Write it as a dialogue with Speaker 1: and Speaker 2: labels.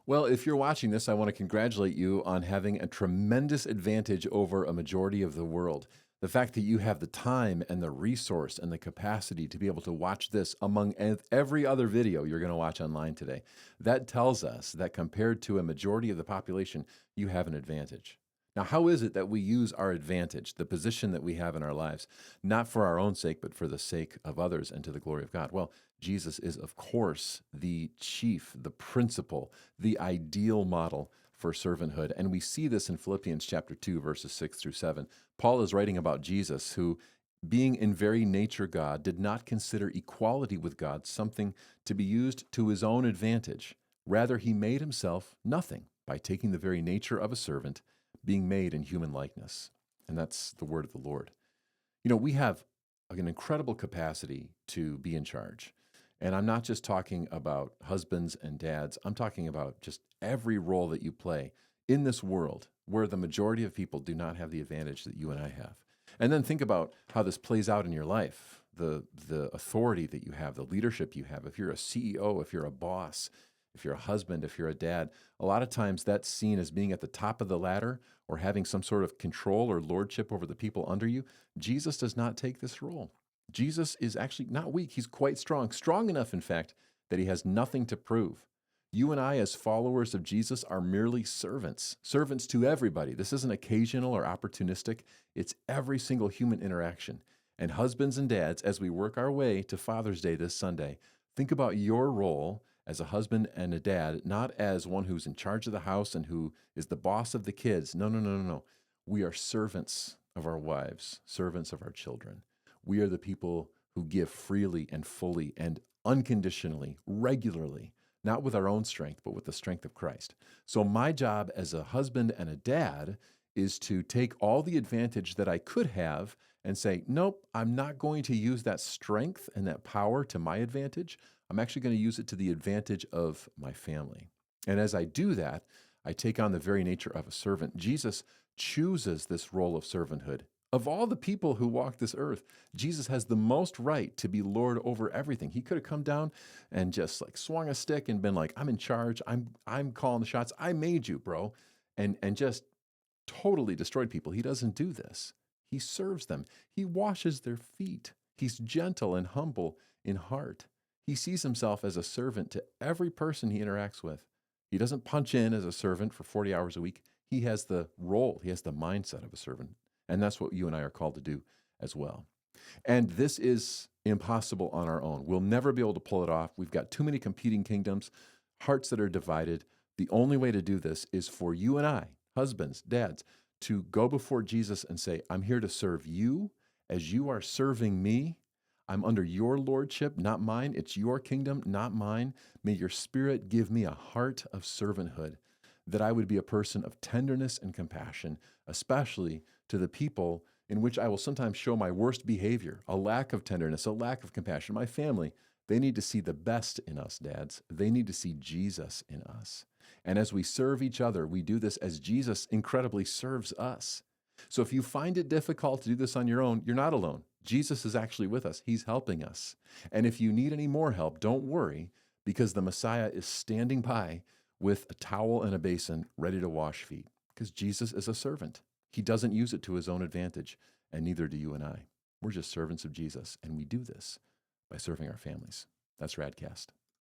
Speaker 1: Well, if you're watching this, I want to congratulate you on having a tremendous advantage over a majority of the world. The fact that you have the time and the resource and the capacity to be able to watch this among every other video you're going to watch online today, that tells us that compared to a majority of the population, you have an advantage. Now, how is it that we use our advantage, the position that we have in our lives, not for our own sake, but for the sake of others and to the glory of God? Well, Jesus is, of course, the chief, the principal, the ideal model for servanthood. And we see this in Philippians chapter 2, verses 6 through 7. Paul is writing about Jesus, who, being in very nature God, did not consider equality with God something to be used to his own advantage. Rather, he made himself nothing by taking the very nature of a servant, being made in human likeness. And that's the word of the Lord. You know, we have an incredible capacity to be in charge. And I'm not just talking about husbands and dads. I'm talking about just every role that you play in this world where the majority of people do not have the advantage that you and I have. And then think about how this plays out in your life, the authority that you have, the leadership you have. If you're a CEO, if you're a boss, if you're a husband, if you're a dad, a lot of times that's seen as being at the top of the ladder or having some sort of control or lordship over the people under you. Jesus does not take this role. Jesus is actually not weak. He's quite strong, strong enough, in fact, that he has nothing to prove. You and I, as followers of Jesus, are merely servants, servants to everybody. This isn't occasional or opportunistic. It's every single human interaction. And husbands and dads, as we work our way to Father's Day this Sunday, think about your role as a husband and a dad, not as one who's in charge of the house and who is the boss of the kids. No, no, no, no, no. We are servants of our wives, servants of our children. We are the people who give freely and fully and unconditionally, regularly, not with our own strength, but with the strength of Christ. So my job as a husband and a dad is to take all the advantage that I could have and say, nope, I'm not going to use that strength and that power to my advantage. I'm actually going to use it to the advantage of my family. And as I do that, I take on the very nature of a servant. Jesus chooses this role of servanthood. Of all the people who walk this earth, Jesus has the most right to be Lord over everything. He could have come down and just like swung a stick and been like, I'm in charge. I'm calling the shots. I made you, bro. And just totally destroyed people. He doesn't do this. He serves them. He washes their feet. He's gentle and humble in heart. He sees himself as a servant to every person he interacts with. He doesn't punch in as a servant for 40 hours a week. He has the role, he has the mindset of a servant. And that's what you and I are called to do as well. And this is impossible on our own. We'll never be able to pull it off. We've got too many competing kingdoms, hearts that are divided. The only way to do this is for you and I, husbands, dads, to go before Jesus and say, I'm here to serve you as you are serving me. I'm under your lordship, not mine. It's your kingdom, not mine. May your spirit give me a heart of servanthood, that I would be a person of tenderness and compassion, especially to the people in which I will sometimes show my worst behavior, a lack of tenderness, a lack of compassion. My family, they need to see the best in us, dads. They need to see Jesus in us. And as we serve each other, we do this as Jesus incredibly serves us. So if you find it difficult to do this on your own, you're not alone. Jesus is actually with us. He's helping us. And if you need any more help, don't worry, because the Messiah is standing by with a towel and a basin ready to wash feet, because Jesus is a servant. He doesn't use it to his own advantage, and neither do you and I. We're just servants of Jesus, and we do this by serving our families. That's RadCast.